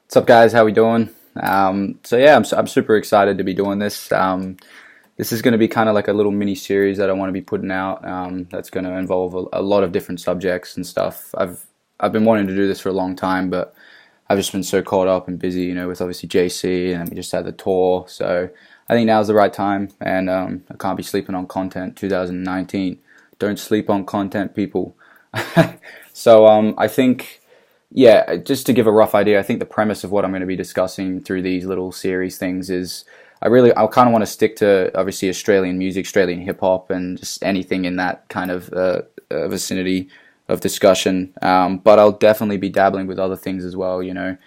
What's up, guys? How we doing? I'm super excited to be doing this. This is going to be kind of like a little mini series that I want to be putting out. That's going to involve a lot of different subjects and stuff. I've been wanting to do this for a long time, but I've just been so caught up and busy, with obviously JC, and we just had the tour. So I think now's the right time, and I can't be sleeping on content. 2019, don't sleep on content, people. I think. Yeah, just to give a rough idea, I think the premise of what I'm going to be discussing through these little series things is I kind of want to stick to obviously Australian music, Australian hip hop, and just anything in that kind of vicinity of discussion. But I'll definitely be dabbling with other things as well. I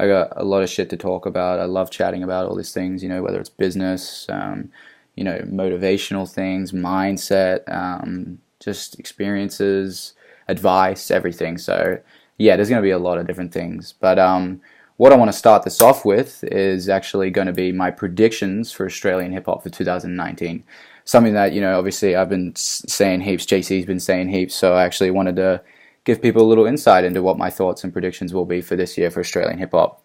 got a lot of shit to talk about. I love chatting about all these things. Whether it's business, motivational things, mindset, just experiences, advice, everything. So yeah, there's going to be a lot of different things. But what I want to start this off with is actually going to be my predictions for Australian hip hop for 2019. Something that, obviously I've been saying heaps, JC's been saying heaps, so I actually wanted to give people a little insight into what my thoughts and predictions will be for this year for Australian hip hop.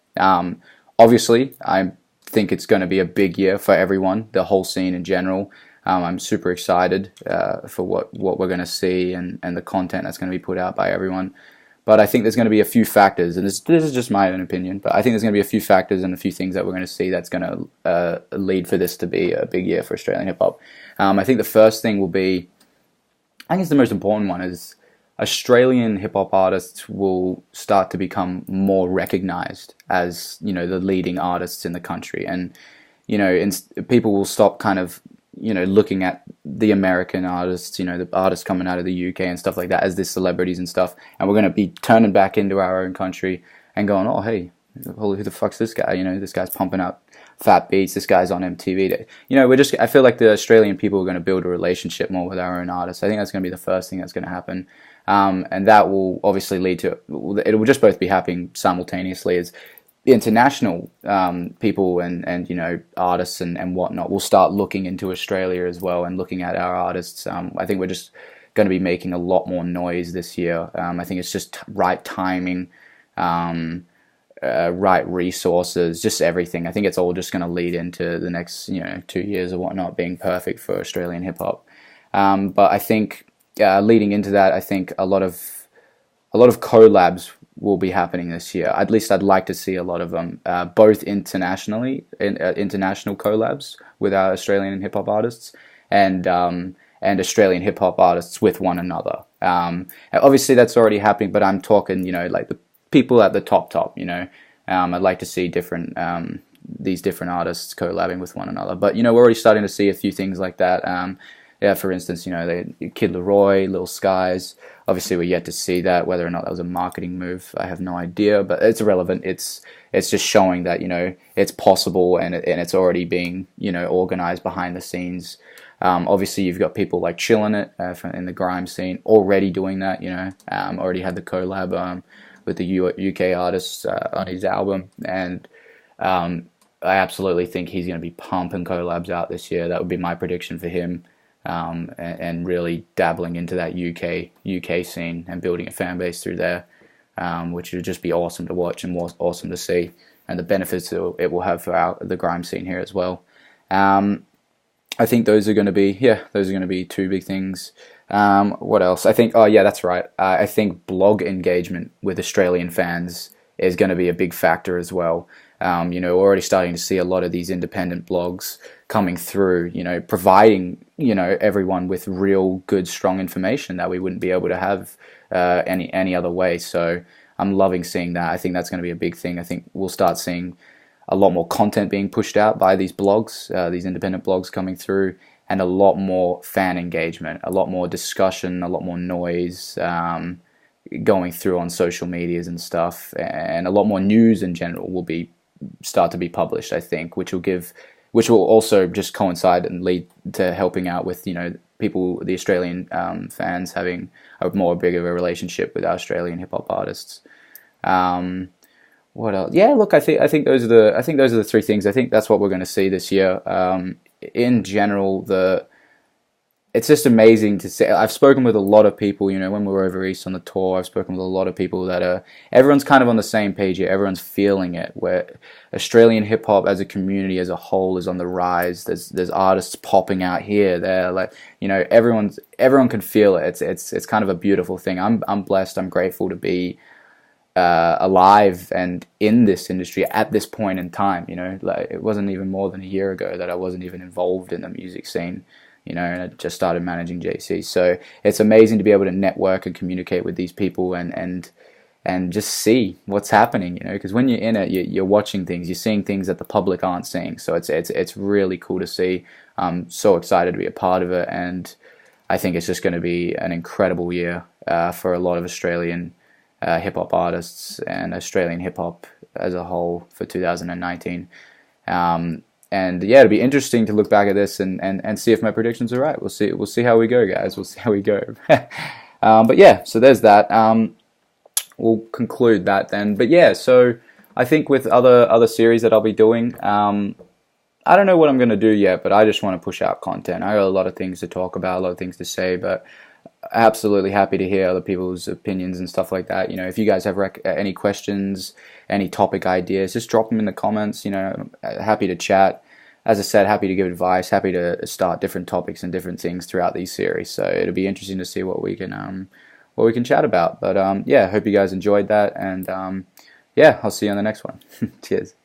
Obviously, I think it's going to be a big year for everyone, the whole scene in general. I'm super excited for what we're going to see and the content that's going to be put out by everyone. But I think there's going to be a few factors, and this is just my own opinion, but I think there's going to be a few factors and a few things that we're going to see that's going to lead for this to be a big year for Australian hip-hop. I think the first thing will be, I think it's the most important one, is Australian hip-hop artists will start to become more recognized as, the leading artists in the country. And, people will stop kind of looking at the American artists, the artists coming out of the UK and stuff like that as the celebrities and stuff, and we're going to be turning back into our own country and going, oh, hey, who the fuck's this guy? This guy's pumping out fat beats, this guy's on MTV. I feel like the Australian people are going to build a relationship more with our own artists. I think that's going to be the first thing that's going to happen. And that will obviously lead to, it will just both be happening simultaneously as international people and artists and whatnot will start looking into Australia as well and looking at our artists. I think we're just going to be making a lot more noise this year. I think it's just right timing, right resources, just everything. I think it's all just going to lead into the next 2 years or whatnot being perfect for Australian hip hop. But I think leading into that, I think a lot of collabs will be happening this year. At least I'd like to see a lot of them, both internationally, international collabs with our Australian hip hop artists, and Australian hip hop artists with one another. Obviously that's already happening, but I'm talking, like the people at the top. I'd like to see these different artists collabing with one another. But we're already starting to see a few things like that. For instance, Kid Laroi, Lil Skies. Obviously, we're yet to see that. Whether or not that was a marketing move, I have no idea. But it's irrelevant. It's just showing that it's possible and it's already being organized behind the scenes. Obviously, you've got people like Chillin' It in the grime scene already doing that. Already had the collab with the UK artists on his album, and I absolutely think he's going to be pumping collabs out this year. That would be my prediction for him. And really dabbling into that UK scene and building a fan base through there, which would just be awesome to watch and awesome to see, and the benefits it will have for the grime scene here as well. I think those are going to be two big things. What else? I think, oh yeah, that's right. I think blog engagement with Australian fans is going to be a big factor as well. We're already starting to see a lot of these independent blogs coming through, providing, everyone with real good, strong information that we wouldn't be able to have any other way. So I'm loving seeing that. I think that's going to be a big thing. I think we'll start seeing a lot more content being pushed out by these blogs, these independent blogs coming through, and a lot more fan engagement, a lot more discussion, a lot more noise going through on social medias and stuff, and a lot more news in general will start to be published, I think, which will also just coincide and lead to helping out with people, the Australian fans having a bigger relationship with our Australian hip hop artists. What else? Yeah, look, I think those are the three things. I think that's what we're going to see this year. In general, it's just amazing to see. I've spoken with a lot of people, when we were over east on the tour. I've spoken with a lot of people everyone's kind of on the same page here. Everyone's feeling it. Where Australian hip hop as a community as a whole is on the rise. There's artists popping out here, there, like everyone can feel it. It's kind of a beautiful thing. I'm blessed. I'm grateful to be alive and in this industry at this point in time. Like it wasn't even more than a year ago that I wasn't even involved in the music scene. And I just started managing JC. So it's amazing to be able to network and communicate with these people and just see what's happening, because when you're in it, you're watching things, you're seeing things that the public aren't seeing. So it's really cool to see. I'm so excited to be a part of it, and I think it's just going to be an incredible year for a lot of Australian hip hop artists and Australian hip hop as a whole for 2019. And yeah, it'll be interesting to look back at this and see if my predictions are right. We'll see how we go, guys. We'll see how we go. But yeah, so there's that. We'll conclude that then. But yeah, so I think with other series that I'll be doing, I don't know what I'm going to do yet, but I just want to push out content. I got a lot of things to talk about, a lot of things to say, but absolutely happy to hear other people's opinions and stuff like that. If you guys have any questions, any topic ideas, just drop them in the comments. Happy to chat. As I said, happy to give advice, happy to start different topics and different things throughout these series. So it'll be interesting to see what we can chat about. But yeah, hope you guys enjoyed that, and yeah, I'll see you on the next one. Cheers.